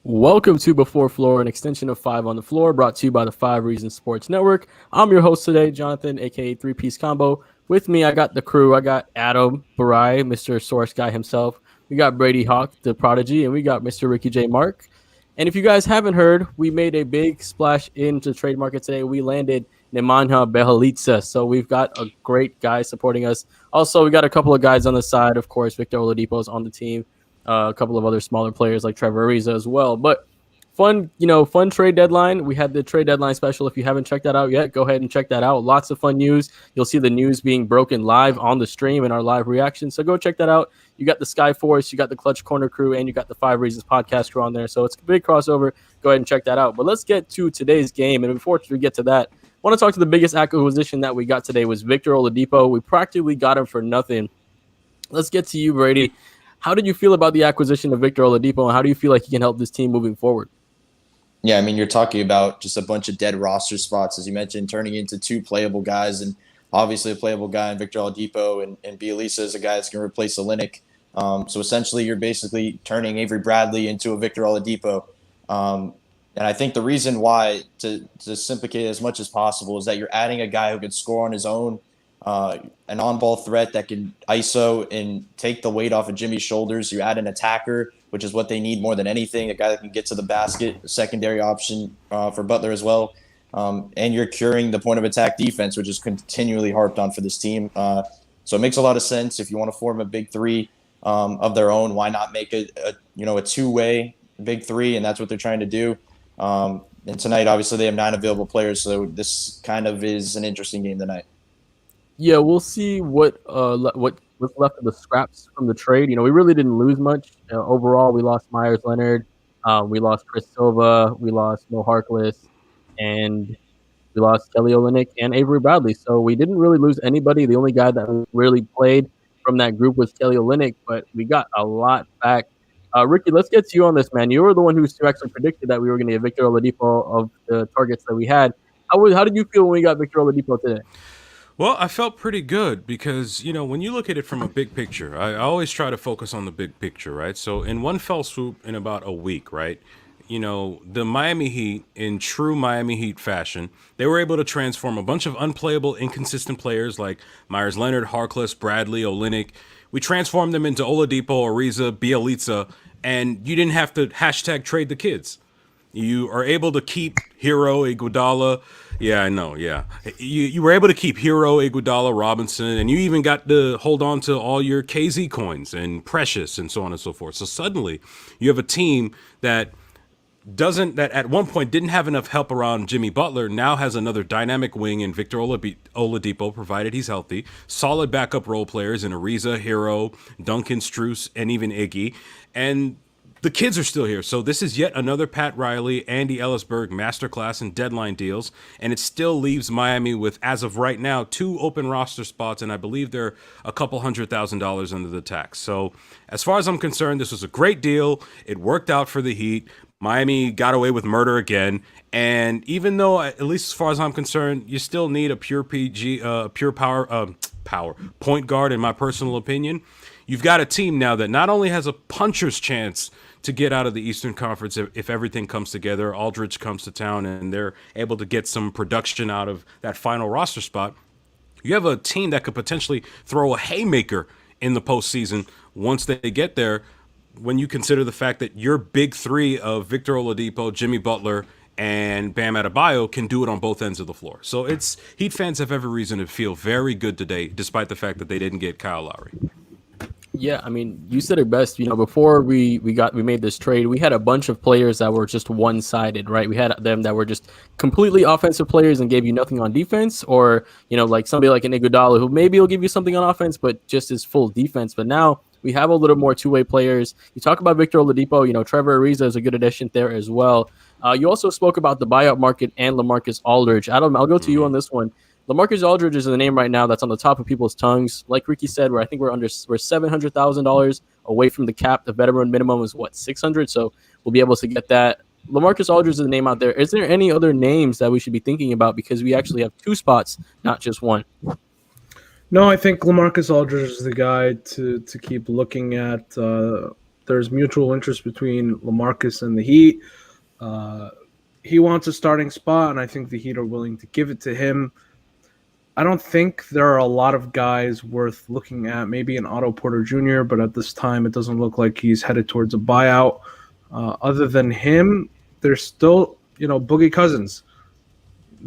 Welcome to Before Floor, an extension of Five on the Floor, brought to you by the Five Reasons Sports Network. I'm your host today, Jonathan, aka Three Piece Combo. With me, I got the crew. I got Adam Barai, Mr. Source Guy himself. We got Brady Hawk, the Prodigy, and we got Mr. Ricky J. Mark. And if you guys haven't heard, we made a big splash into the trade market today. We landed Nemanja Bjelica, so we've got a great guy supporting us. Also, we got a couple of guys on the side. Of course, Victor Oladipo is on the team. A couple of other smaller players like Trevor Ariza as well. But fun trade deadline. We had the trade deadline special. If you haven't checked that out yet, go ahead and check that out. Lots of fun news. You'll see the news being broken live on the stream and our live reaction. So go check that out. You got the Sky Force, you got the Clutch Corner crew, and you got the Five Reasons podcast crew on there. So it's a big crossover. Go ahead and check that out. But let's get to today's game. And before we get to that, I want to talk to the biggest acquisition that we got today was Victor Oladipo. We practically got him for nothing. Let's get to you, Brady. How did you feel about the acquisition of Victor Oladipo, and how do you feel like he can help this team moving forward? Yeah, I mean, you're talking about just a bunch of dead roster spots, as you mentioned, turning into two playable guys, and obviously a playable guy in Victor Oladipo, and Bjelica is a guy that's going to replace Olynyk. So essentially, you're basically turning Avery Bradley into a Victor Oladipo. And I think the reason why, to simplicate as much as possible, is that you're adding a guy who can score on his own, an on-ball threat that can ISO and take the weight off of Jimmy's shoulders. You add an attacker, which is what they need more than anything, a guy that can get to the basket, a secondary option for Butler as well. And you're curing the point of attack defense, which is continually harped on for this team. So it makes a lot of sense. If you want to form a big three of their own, why not make a two-way big three? And that's what they're trying to do. And tonight, obviously, they have 9 available players, so this kind of is an interesting game tonight. Yeah, we'll see what what's left of the scraps from the trade. We really didn't lose much overall. We lost Myers Leonard, we lost Chris Silva, we lost Mo Harkless, and we lost Kelly Olynyk and Avery Bradley. So we didn't really lose anybody. The only guy that really played from that group was Kelly Olynyk, but we got a lot back. Ricky, let's get to you on this, man. You were the one who actually predicted that we were going to get Victor Oladipo of the targets that we had. How did you feel when we got Victor Oladipo today? Well, I felt pretty good because, when you look at it from a big picture, I always try to focus on the big picture, right? So, in one fell swoop, in about a week, right? The Miami Heat, in true Miami Heat fashion, they were able to transform a bunch of unplayable, inconsistent players like Myers Leonard, Harkless, Bradley, Olynyk. We transformed them into Oladipo, Ariza, Bjelica, and you didn't have to hashtag trade the kids. You are able to keep Hero, Iguodala. Yeah, I know. Yeah, you were able to keep Hero, Iguodala, Robinson, and you even got to hold on to all your KZ coins and Precious and so on and so forth. So suddenly, you have a team that at one point didn't have enough help around Jimmy Butler. Now has another dynamic wing in Victor Oladipo, provided he's healthy. Solid backup role players in Ariza, Hero, Duncan, Strus, and even Iggy, and the kids are still here. So this is yet another Pat Riley, Andy Ellisberg masterclass in deadline deals. And it still leaves Miami with, as of right now, 2 open roster spots. And I believe they're a couple $100,000 under the tax. So as far as I'm concerned, this was a great deal. It worked out for the Heat. Miami got away with murder again. And even though, at least as far as I'm concerned, you still need a pure power point guard, in my personal opinion. You've got a team now that not only has a puncher's chance to get out of the Eastern Conference if everything comes together, Aldridge comes to town, and they're able to get some production out of that final roster spot. You have a team that could potentially throw a haymaker in the postseason once they get there, when you consider the fact that your big three of Victor Oladipo, Jimmy Butler, and Bam Adebayo can do it on both ends of the floor. So Heat fans have every reason to feel very good today, despite the fact that they didn't get Kyle Lowry. Yeah, I mean, you said it best. Before we made this trade, we had a bunch of players that were just one-sided, right? We had them that were just completely offensive players and gave you nothing on defense, or like somebody like an Iguodala who maybe will give you something on offense, but just is full defense. But now we have a little more two-way players. You talk about Victor Oladipo, Trevor Ariza is a good addition there as well. You also spoke about the buyout market and LaMarcus Aldridge. Adam, I'll go to you on this one. LaMarcus Aldridge is the name right now that's on the top of people's tongues. Like Ricky said, we're $700,000 away from the cap. The veteran minimum is $600, so we'll be able to get that. LaMarcus Aldridge is the name out there. Is there any other names that we should be thinking about, because we actually have 2 spots, not just one? No, I think LaMarcus Aldridge is the guy to keep looking at. there's mutual interest between LaMarcus and the Heat. Uh, he wants a starting spot, and I think the Heat are willing to give it to him. I don't think there are a lot of guys worth looking at. Maybe an Otto Porter Jr., but at this time, it doesn't look like he's headed towards a buyout. Other than him, there's still, Boogie Cousins.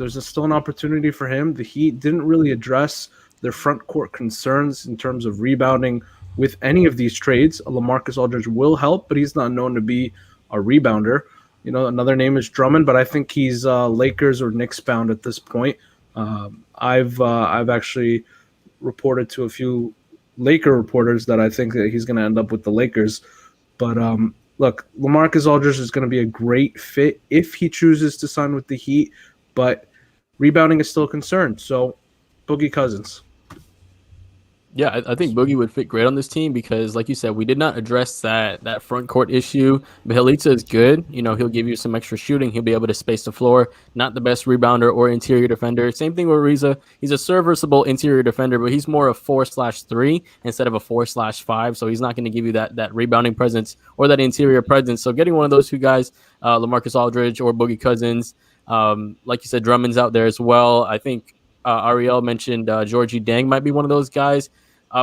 Still an opportunity for him. The Heat didn't really address their front court concerns in terms of rebounding with any of these trades. LaMarcus Aldridge will help, but he's not known to be a rebounder. Another name is Drummond, but I think he's Lakers or Knicks bound at this point. I've actually reported to a few Laker reporters that I think that he's going to end up with the Lakers. But look, LaMarcus Aldridge is going to be a great fit if he chooses to sign with the Heat, but rebounding is still a concern. So, Boogie Cousins. Yeah, I think Boogie would fit great on this team because, like you said, we did not address that front court issue. Bjelica is good. He'll give you some extra shooting. He'll be able to space the floor. Not the best rebounder or interior defender. Same thing with Ariza. He's a serviceable interior defender, but he's more a 4/3 instead of a 4/5. So he's not going to give you that rebounding presence or that interior presence. So getting one of those two guys, LaMarcus Aldridge or Boogie Cousins, like you said, Drummond's out there as well. I think Ariel mentioned Georgie Dang might be one of those guys.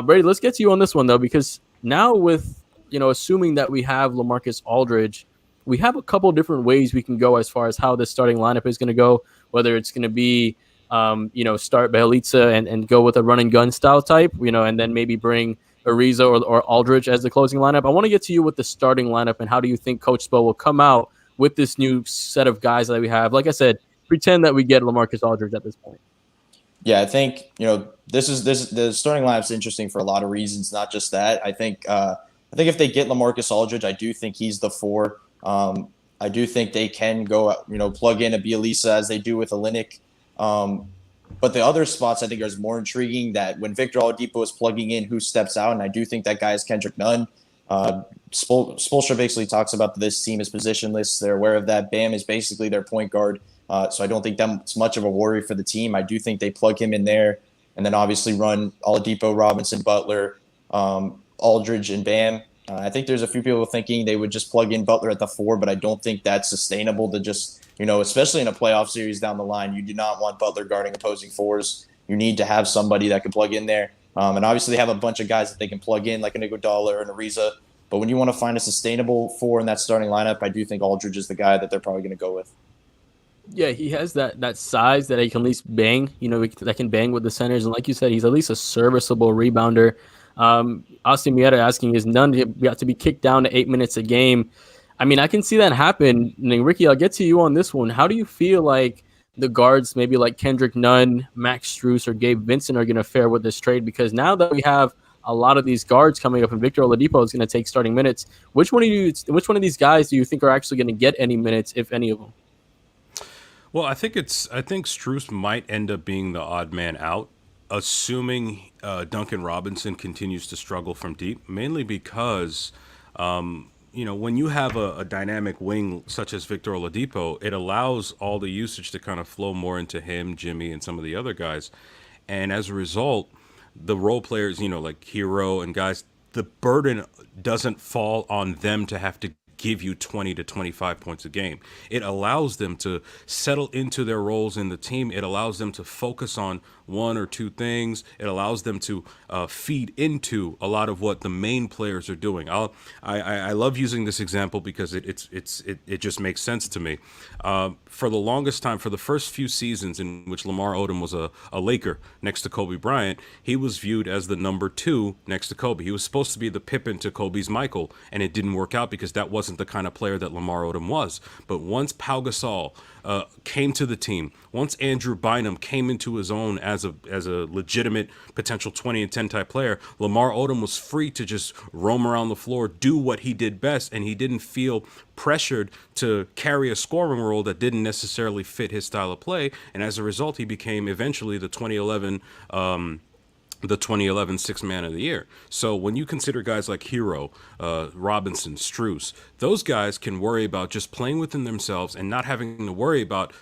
Brady, let's get to you on this one, though, because now with, assuming that we have LaMarcus Aldridge, we have a couple different ways we can go as far as how this starting lineup is going to go, whether it's going to be, start Bjelica and go with a run and gun style type, and then maybe bring Ariza or Aldridge as the closing lineup. I want to get to you with the starting lineup and how do you think Coach Spo will come out with this new set of guys that we have? Like I said, pretend that we get LaMarcus Aldridge at this point. Yeah, I think the starting lineup's interesting for a lot of reasons, not just that. I think if they get LaMarcus Aldridge, I do think he's the 4. I do think they can go plug in a Bjelica as they do with Olynyk. But the other spots I think are more intriguing. That when Victor Oladipo is plugging in, who steps out, and I do think that guy is Kendrick Nunn. Spoelstra basically talks about this team as positionless. They're aware of that. Bam is basically their point guard. So I don't think that's much of a worry for the team. I do think they plug him in there and then obviously run Oladipo, Robinson, Butler, Aldridge, and Bam. I think there's a few people thinking they would just plug in Butler at the 4, but I don't think that's sustainable to just, especially in a playoff series down the line, you do not want Butler guarding opposing 4s. You need to have somebody that can plug in there. And obviously they have a bunch of guys that they can plug in, like an Iguodala or an Ariza. But when you want to find a sustainable 4 in that starting lineup, I do think Aldridge is the guy that they're probably going to go with. Yeah, he has that size that he can at least bang, that can bang with the centers. And like you said, he's at least a serviceable rebounder. Austin Mieta asking, is Nunn got to be kicked down to 8 minutes a game? I mean, I can see that happen. Ricky, I'll get to you on this one. How do you feel like the guards, maybe like Kendrick Nunn, Max Strus, or Gabe Vincent are going to fare with this trade? Because now that we have a lot of these guards coming up and Victor Oladipo is going to take starting minutes, which one of these guys do you think are actually going to get any minutes, if any of them? Well, I think Strus might end up being the odd man out, assuming Duncan Robinson continues to struggle from deep, mainly because, when you have a dynamic wing such as Victor Oladipo, it allows all the usage to kind of flow more into him, Jimmy, and some of the other guys. And as a result, the role players, like Hero and guys, the burden doesn't fall on them to have to give you 20 to 25 points a game. It allows them to settle into their roles in the team. It allows them to focus on one or two things. It allows them to feed into a lot of what the main players are doing. I love using this example because it just makes sense to me. For the longest time, for the first few seasons in which Lamar Odom was a Laker next to Kobe Bryant, he was viewed as the number 2 next to Kobe. He was supposed to be the Pippen to Kobe's Michael, and it didn't work out because that wasn't the kind of player that Lamar Odom was. But once Pau Gasol came to the team, once Andrew Bynum came into his own as a legitimate potential 20 and 10 type player, Lamar Odom was free to just roam around the floor, do what he did best, and he didn't feel pressured to carry a scoring role that didn't necessarily fit his style of play. And as a result, he became eventually the 2011 Sixth Man of the Year. So when you consider guys like Hero, Robinson, Strus, those guys can worry about just playing within themselves and not having to worry about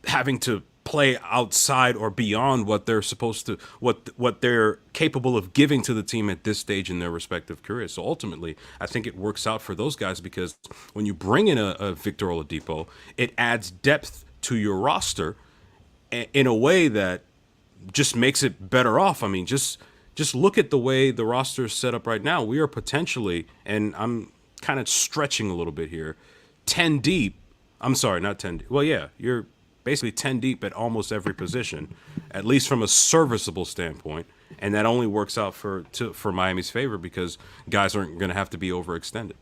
having to play outside or beyond what they're supposed to, what they're capable of giving to the team at this stage in their respective careers. So ultimately, I think it works out for those guys because when you bring in a Victor Oladipo, it adds depth to your roster in a way that just makes it better off. I mean, just look at the way the roster is set up right now. We are potentially, and I'm kind of stretching a little bit here, 10 deep. I'm sorry, not 10 deep. Well, yeah, you're basically 10 deep at almost every position, at least from a serviceable standpoint. And that only works out for Miami's favor because guys aren't going to have to be overextended.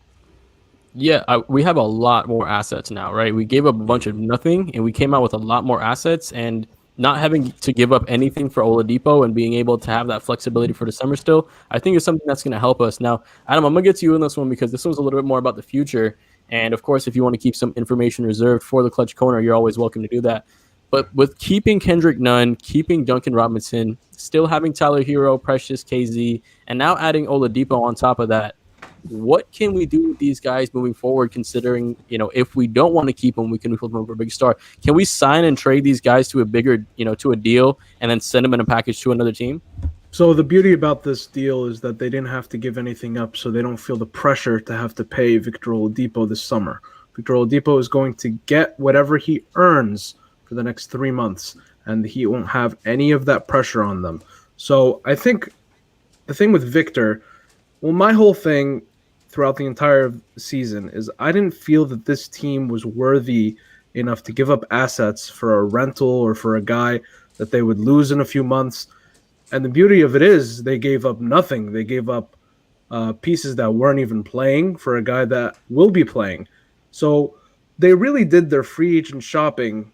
Yeah, we have a lot more assets now, right? We gave up a bunch of nothing, and we came out with a lot more assets. And not having to give up anything for Oladipo and being able to have that flexibility for the summer still, I think is something that's going to help us. Now, Adam, I'm going to get to you in this one because this was a little bit more about the future. And of course, if you want to keep some information reserved for the Clutch Corner, you're always welcome to do that. But with keeping Kendrick Nunn, keeping Duncan Robinson, still having Tyler Hero, Precious, KZ, and now adding Oladipo on top of that, what can we do with these guys moving forward, considering, if we don't want to keep them, we can flip them for a big star. Can we sign and trade these guys to a bigger, to a deal and then send them in a package to another team? So the beauty about this deal is that they didn't have to give anything up, so they don't feel the pressure to have to pay Victor Oladipo this summer. Victor Oladipo is going to get whatever he earns for the next 3 months, and he won't have any of that pressure on them. So I think the thing with Victor, well, my whole thing throughout the entire season is I didn't feel that this team was worthy enough to give up assets for a rental or for a guy that they would lose in a few months. And the beauty of it is they gave up nothing. They gave up pieces that weren't even playing for a guy that will be playing. So they really did their free agent shopping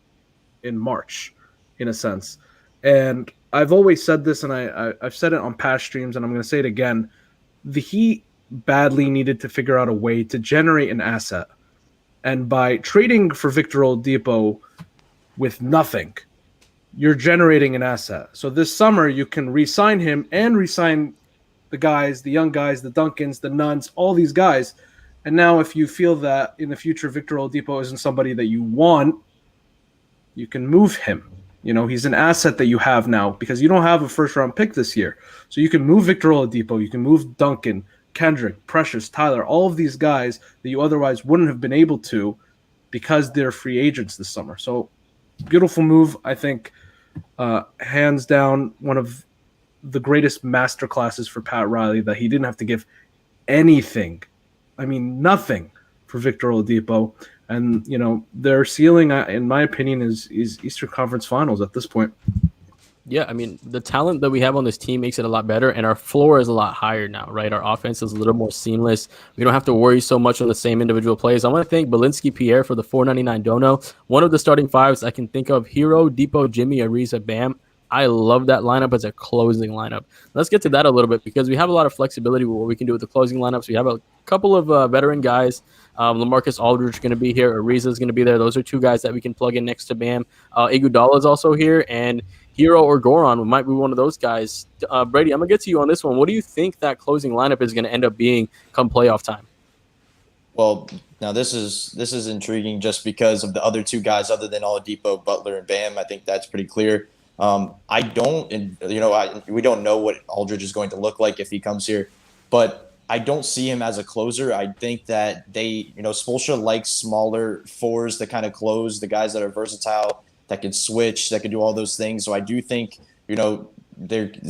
in March, in a sense. And I've always said this, and I've said it on past streams, and I'm going to say it again. The Heat badly needed to figure out a way to generate an asset. And by trading for Victor Oladipo with nothing, you're generating an asset. So this summer, you can re-sign him and re-sign the guys, the young guys, the Duncans, the Nuns, all these guys. And now if you feel that in the future Victor Oladipo isn't somebody that you want, you can move him. He's an asset that you have now because you don't have a first-round pick this year. So you can move Victor Oladipo, you can move Duncan, Kendrick, Precious, Tyler, all of these guys that you otherwise wouldn't have been able to because they're free agents this summer. So beautiful move, I think. Hands down, one of the greatest masterclasses for Pat Riley, that he didn't have to give anything. I mean, nothing for Victor Oladipo. And, their ceiling, in my opinion, is Eastern Conference Finals at this point. Yeah, I mean, the talent that we have on this team makes it a lot better, and our floor is a lot higher now, right? Our offense is a little more seamless. We don't have to worry so much on the same individual plays. I want to thank Belinsky Pierre for the $4.99 dono. One of the starting fives I can think of: Hero, Depot, Jimmy, Ariza, Bam. I love that lineup as a closing lineup. Let's get to that a little bit because we have a lot of flexibility with what we can do with the closing lineups. We have a couple of veteran guys. LaMarcus Aldridge is going to be here. Ariza is going to be there. Those are two guys that we can plug in next to Bam. Iguodala is also here, and Hero or Goran might be one of those guys. Brady, I'm going to get to you on this one. What do you think that closing lineup is going to end up being come playoff time? Well, now this is intriguing just because of the other two guys other than Oladipo, Butler, and Bam. I think that's pretty clear. We don't know what Aldridge is going to look like if he comes here, but I don't see him as a closer. I think that Spoelstra likes smaller fours to kind of close, the guys that are versatile, that can switch, that can do all those things. So I do think, it's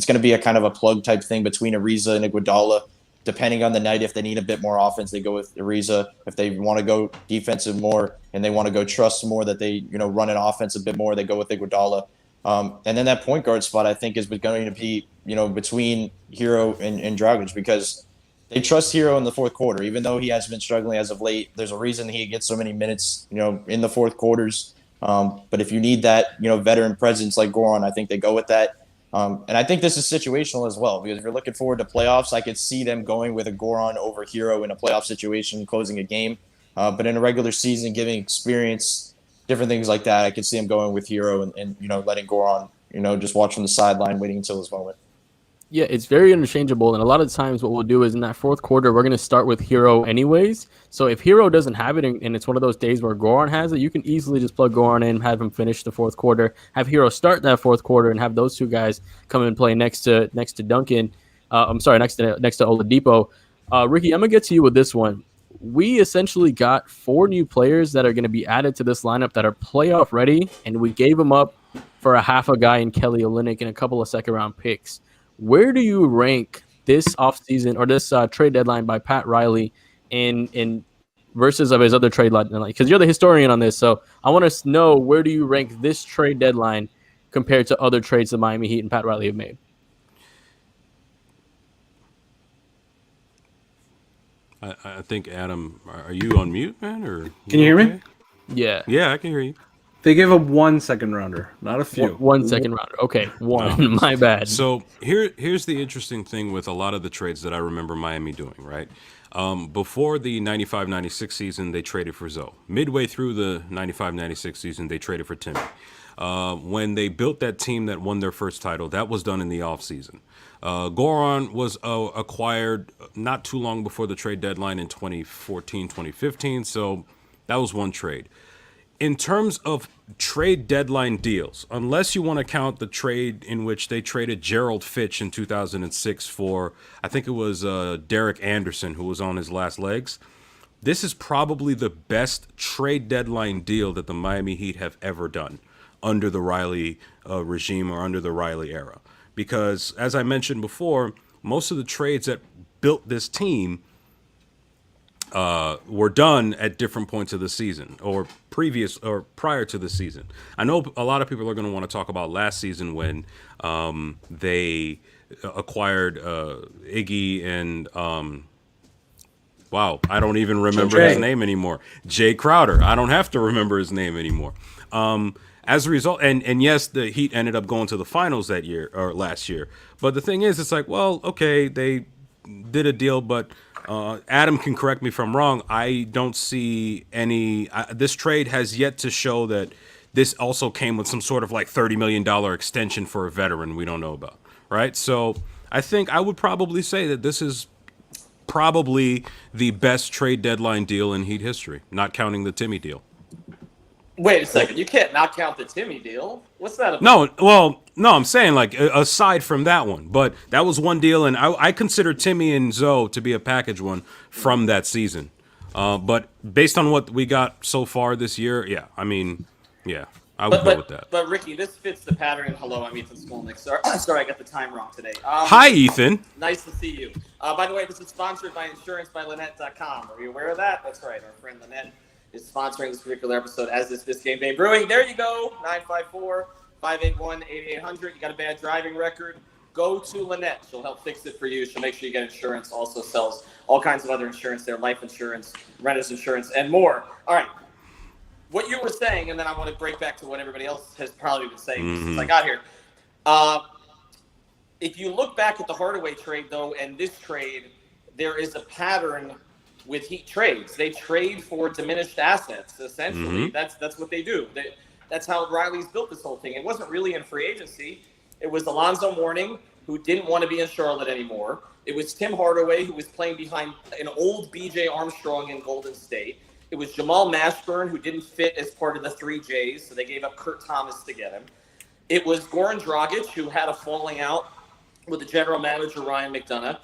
going to be a kind of a plug type thing between Ariza and Iguodala. Depending on the night, if they need a bit more offense, they go with Ariza. If they want to go defensive more and they want to go trust more that they, run an offense a bit more, they go with Iguodala. And then that point guard spot, I think, is going to be, between Hero and Dragic, because they trust Hero in the fourth quarter. Even though he has been struggling as of late, there's a reason he gets so many minutes, in the fourth quarters. But if you need that, veteran presence like Goran, I think they go with that. And I think this is situational as well, because if you're looking forward to playoffs, I could see them going with a Goran over Hero in a playoff situation, closing a game. But in a regular season, giving experience, different things like that, I could see him going with Hero and letting Goran, just watch from the sideline, waiting until his moment. Yeah, it's very interchangeable, and a lot of times what we'll do is in that fourth quarter we're going to start with Hero anyways. So if Hero doesn't have it, and it's one of those days where Goran has it, you can easily just plug Goran in, have him finish the fourth quarter, have Hero start that fourth quarter, and have those two guys come and play next to Duncan. I'm sorry, next to Oladipo. Ricky, I'm gonna get to you with this one. We essentially got 4 new players that are going to be added to this lineup that are playoff ready, and we gave them up for a half a guy in Kelly Olynyk and a couple of second round picks. Where do you rank this offseason or this trade deadline by Pat Riley in versus of his other trade deadline? Because you're the historian on this, so I want to know, where do you rank this trade deadline compared to other trades the Miami Heat and Pat Riley have made? I think, Adam, are you on mute, man? Or Can you hear me? Yeah. Yeah, I can hear you. They gave up 1 second rounder, not a few. One second rounder. Okay, one. My bad. So here's the interesting thing with a lot of the trades that I remember Miami doing, right? Before the 95-96 season, they traded for Zoe. Midway through the 95-96 season, they traded for Timmy. When they built that team that won their first title, that was done in the offseason. Goran was acquired not too long before the trade deadline in 2014, 2015, so that was one trade. In terms of trade deadline deals, unless you want to count the trade in which they traded Gerald Fitch in 2006 for, I think it was Derek Anderson, who was on his last legs, this is probably the best trade deadline deal that the Miami Heat have ever done under the Riley regime or under the Riley era. Because, as I mentioned before, most of the trades that built this team were done at different points of the season or prior to the season. I know a lot of people are going to want to talk about last season when they acquired Iggy and wow, I don't even remember his name anymore. Jay Crowder. I don't have to remember his name anymore. As a result, and yes, the Heat ended up going to the finals that year or last year. But the thing is, it's like, well, okay, they did a deal, but Adam can correct me if I'm wrong. I don't see any. This trade has yet to show that this also came with some sort of like $30 million extension for a veteran we don't know about, right? So I think I would probably say that this is probably the best trade deadline deal in Heat history, not counting the Timmy deal. Wait a second. You can't not count the Timmy deal. What's that about? No, well, no, I'm saying like aside from that one, but that was one deal, and I consider Timmy and Zoe to be a package one from that season. But based on what we got so far this year, yeah, I mean, yeah, I would go with that. But Ricky, this fits the pattern. Hello, I'm Ethan Skolnick. Sorry, I got the time wrong today. Hi, Ethan. Nice to see you. By the way, this is sponsored by InsuranceByLynette.com. Are you aware of that? That's right. Our friend Lynette is sponsoring this particular episode, as is This Game Day Brewing. There you go, 954-581-8800. You got a bad driving record, go to Lynette. She'll help fix it for you. She'll make sure you get insurance. Also sells all kinds of other insurance there, life insurance, renter's insurance, and more. All right, what you were saying, and then I want to break back to what everybody else has probably been saying since I got here. If you look back at the Hardaway trade, though, and this trade, there is a pattern with Heat trades. They trade for diminished assets, essentially. That's what they do. That's how Riley's built this whole thing. It wasn't really in free agency. It was Alonzo Mourning, who didn't want to be in Charlotte anymore. It was Tim Hardaway, who was playing behind an old B.J. Armstrong in Golden State. It was Jamal Mashburn, who didn't fit as part of the 3 Js, so they gave up Kurt Thomas to get him. It was Goran Dragic, who had a falling out with the general manager, Ryan McDonough.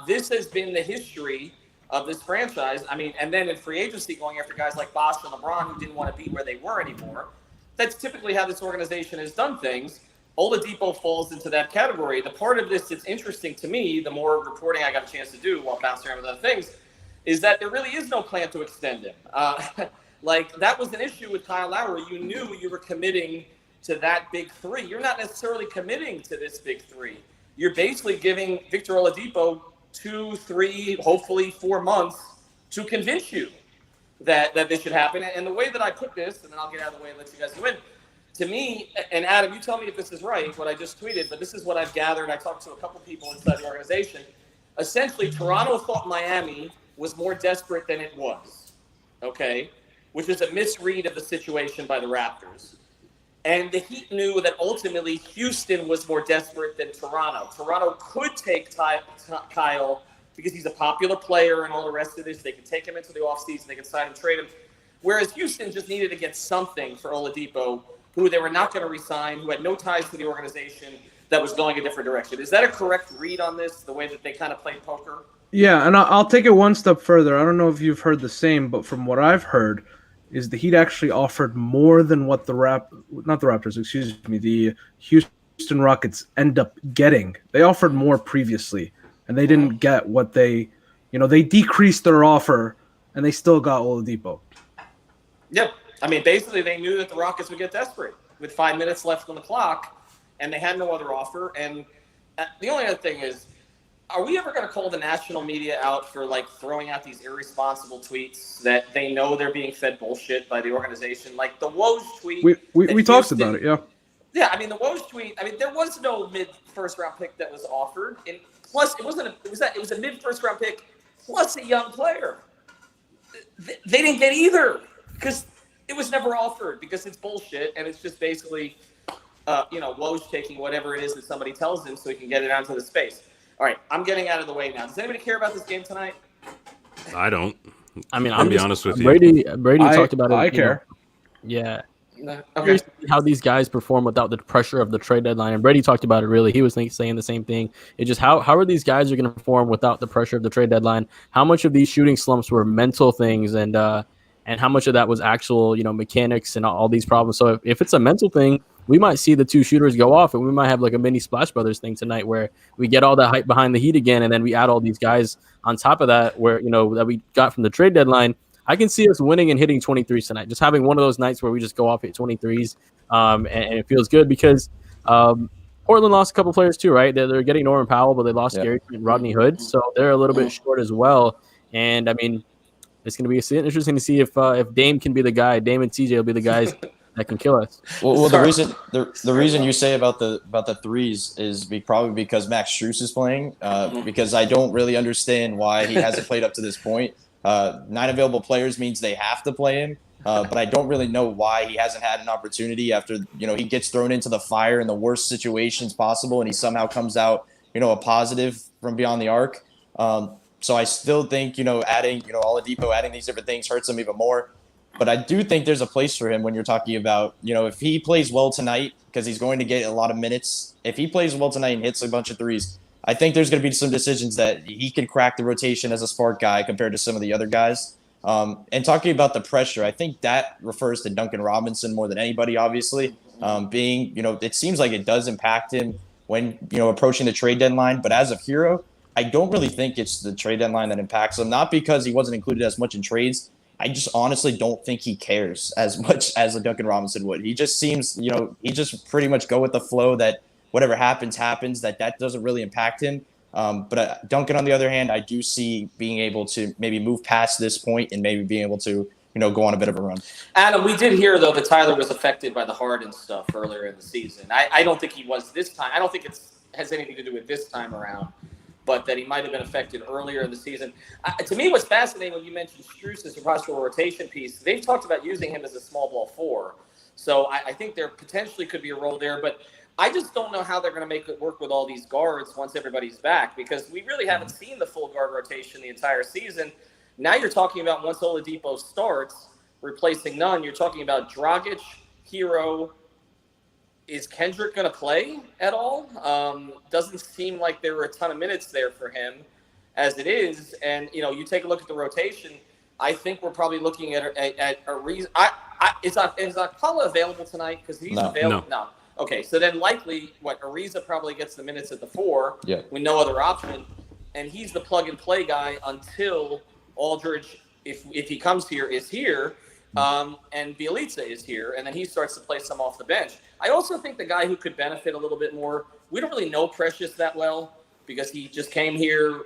This has been the history of this franchise. I mean, and then in free agency, going after guys like Bosh and LeBron, who didn't want to be where they were anymore. That's typically how this organization has done things. Oladipo falls into that category. The part of this that's interesting to me, the more reporting I got a chance to do while bouncing around with other things, is that there really is no plan to extend him. Like, that was an issue with Kyle Lowry. You knew you were committing to that big 3. You're not necessarily committing to this big 3. You're basically giving Victor Oladipo 2, 3, hopefully 4 months to convince you that this should happen. And the way that I put this, and then I'll get out of the way and let you guys go in, to me, and Adam, you tell me if this is right, what I just tweeted, but this is what I've gathered. I talked to a couple people inside the organization. Essentially, Toronto thought Miami was more desperate than it was, okay, which is a misread of the situation by the Raptors. And the Heat knew that ultimately Houston was more desperate than Toronto. Toronto could take Kyle because he's a popular player and all the rest of this. They could take him into the offseason. They could sign him, trade him. Whereas Houston just needed to get something for Oladipo, who they were not going to resign, who had no ties to the organization, that was going a different direction. Is that a correct read on this, the way that they kind of played poker? Yeah, and I'll take it one step further. I don't know if you've heard the same, but from what I've heard, is the Heat actually offered more than what the the Houston Rockets end up getting. They offered more previously, and they didn't get what they decreased their offer, and they still got Oladipo. Yep. I mean, basically, they knew that the Rockets would get desperate with 5 minutes left on the clock, and they had no other offer. And the only other thing is, are we ever going to call the national media out for like throwing out these irresponsible tweets that they know they're being fed bullshit by the organization? Like the Woj tweet. We talked about it, yeah. Yeah, I mean the Woj tweet. I mean there was no mid first round pick that was offered, and plus it was a mid first round pick plus a young player. They didn't get either because it was never offered because it's bullshit and it's just basically, Woj taking whatever it is that somebody tells him so he can get it onto the space. All right, I'm getting out of the way now. Does anybody care about this game tonight? I don't. I mean, I'll be honest with you. Brady talked about it. I care. Yeah. Okay. How these guys perform without the pressure of the trade deadline, and Brady talked about it. Really, he was saying the same thing. It's just how are these guys are going to perform without the pressure of the trade deadline? How much of these shooting slumps were mental things, and how much of that was actual, mechanics and all these problems? So if it's a mental thing, we might see the two shooters go off, and we might have like a mini Splash Brothers thing tonight where we get all that hype behind the Heat again, and then we add all these guys on top of that, where that we got from the trade deadline. I can see us winning and hitting 23s tonight. Just having one of those nights where we just go off at 23s, and it feels good because Portland lost a couple players too, right? They're getting Norman Powell, but they lost Gary and Rodney Hood, so they're a little bit short as well. And I mean, it's going to be interesting to see if Dame can be the guy. Dame and CJ will be the guys that can kill us. Well, the reason you say about the threes is probably because Max Strus is playing. Because I don't really understand why he hasn't played up to this point. 9 available players means they have to play him. But I don't really know why he hasn't had an opportunity after he gets thrown into the fire in the worst situations possible, and he somehow comes out a positive from beyond the arc. So I still think adding Oladipo, adding these different things hurts him even more. But I do think there's a place for him when you're talking about if he plays well tonight, because he's going to get a lot of minutes. If he plays well tonight and hits a bunch of threes, I think there's going to be some decisions that he can crack the rotation as a spark guy compared to some of the other guys. And talking about the pressure, I think that refers to Duncan Robinson more than anybody, obviously. Being, it seems like it does impact him when, approaching the trade deadline. But as of Hero, I don't really think it's the trade deadline that impacts him. Not because he wasn't included as much in trades. I just honestly don't think he cares as much as a Duncan Robinson would. He just seems, he just pretty much go with the flow that whatever happens, that doesn't really impact him. But Duncan, on the other hand, I do see being able to maybe move past this point and maybe being able to, go on a bit of a run. Adam, we did hear, though, that Tyler was affected by the Harden stuff earlier in the season. I don't think he was this time. I don't think it has anything to do with this time around, but that he might have been affected earlier in the season. To me, what's fascinating when you mentioned Strus as a possible rotation piece, they've talked about using him as a small ball 4. So I think there potentially could be a role there, but I just don't know how they're going to make it work with all these guards once everybody's back, because we really haven't seen the full guard rotation the entire season. Now you're talking about once Oladipo starts, replacing none, you're talking about Dragic, Hero. Is Kendrick going to play at all? Doesn't seem like there were a ton of minutes there for him as it is. And, you take a look at the rotation, I think we're probably looking at a reason. Is Akpala available tonight? Because he's available. No. Okay, so then likely, Ariza probably gets the minutes at the 4 with no other option, and he's the plug-and-play guy until Aldridge, if he comes here, is here, and Bielitsa is here, and then he starts to play some off the bench. I also think the guy who could benefit a little bit more, we don't really know Precious that well because he just came here.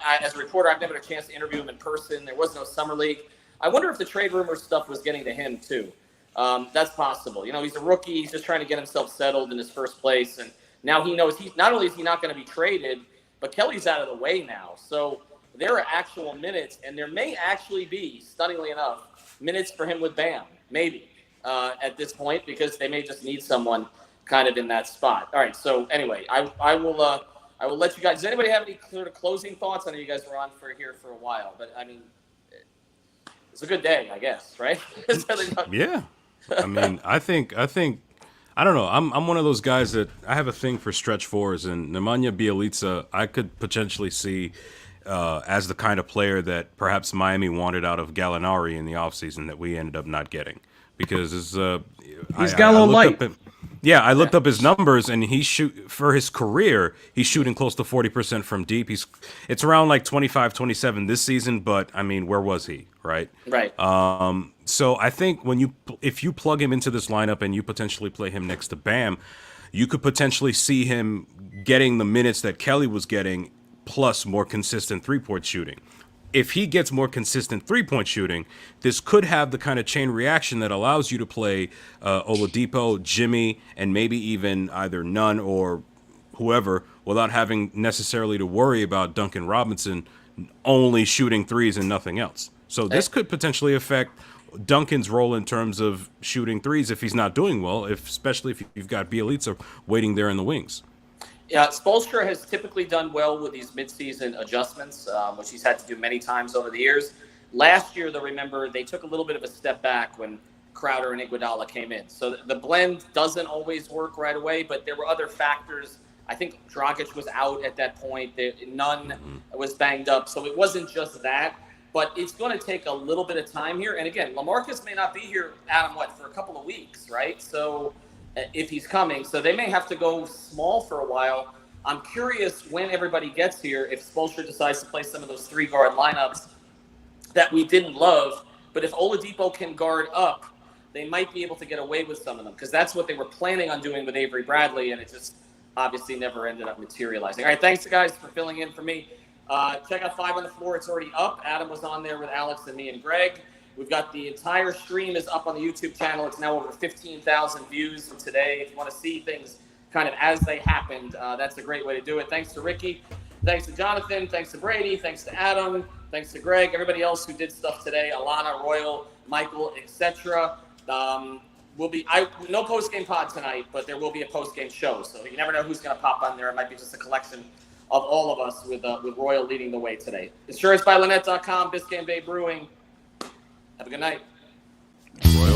As a reporter, I've never had a chance to interview him in person. There was no summer league. I wonder if the trade rumor stuff was getting to him too. That's possible. He's a rookie. He's just trying to get himself settled in his first place. And now he knows not only is he not going to be traded, but Kelly's out of the way now. So there are actual minutes, and there may actually be, stunningly enough, minutes for him with Bam. Maybe. at this point because they may just need someone kind of in that spot. All right. So anyway, I will let you guys. Does anybody have any sort of closing thoughts? I know you guys were on here for a while, but I mean, it's a good day, I guess, right? Yeah. I mean, I think I don't know. I'm one of those guys that I have a thing for stretch fours, and Nemanja Bjelica I could potentially see as the kind of player that perhaps Miami wanted out of Gallinari in the offseason that we ended up not getting because he's Gallo light. I looked up his numbers, and for his career, he's shooting close to 40% from deep. It's around like 25, 27 this season, but I mean, where was he, right? Right. So I think if you plug him into this lineup and you potentially play him next to Bam, you could potentially see him getting the minutes that Kelly was getting, plus more consistent three-point shooting. If he gets more consistent three-point shooting, this could have the kind of chain reaction that allows you to play Oladipo, Jimmy, and maybe even either Nunn or whoever without having necessarily to worry about Duncan Robinson only shooting threes and nothing else. So this could potentially affect Duncan's role in terms of shooting threes if he's not doing well, especially if you've got Bjelica waiting there in the wings. Yeah, Spoelstra has typically done well with these midseason adjustments, which he's had to do many times over the years. Last year, though, remember, they took a little bit of a step back when Crowder and Iguodala came in. So the blend doesn't always work right away, but there were other factors. I think Dragic was out at that point. Nunn was banged up. So it wasn't just that. But it's going to take a little bit of time here. And again, LaMarcus may not be here, Adam, for a couple of weeks, right? So if he's coming. So they may have to go small for a while. I'm curious when everybody gets here if Spoelstra decides to play some of those three-guard lineups that we didn't love. But if Oladipo can guard up, they might be able to get away with some of them because that's what they were planning on doing with Avery Bradley, and it just obviously never ended up materializing. All right, thanks, guys, for filling in for me. Check out 5 on the Floor. It's already up. Adam was on there with Alex and me and Greg. We've got the entire stream is up on the YouTube channel. It's now over 15,000 views from today. If you want to see things kind of as they happened, that's a great way to do it. Thanks to Ricky. Thanks to Jonathan. Thanks to Brady. Thanks to Adam. Thanks to Greg. Everybody else who did stuff today. Alana, Royal, Michael, etc. No post-game pod tonight, but there will be a post-game show. So you never know who's going to pop on there. It might be just a collection of all of us with Royal leading the way today. InsuranceByLynette.com, Biscayne Bay Brewing. Have a good night. Royal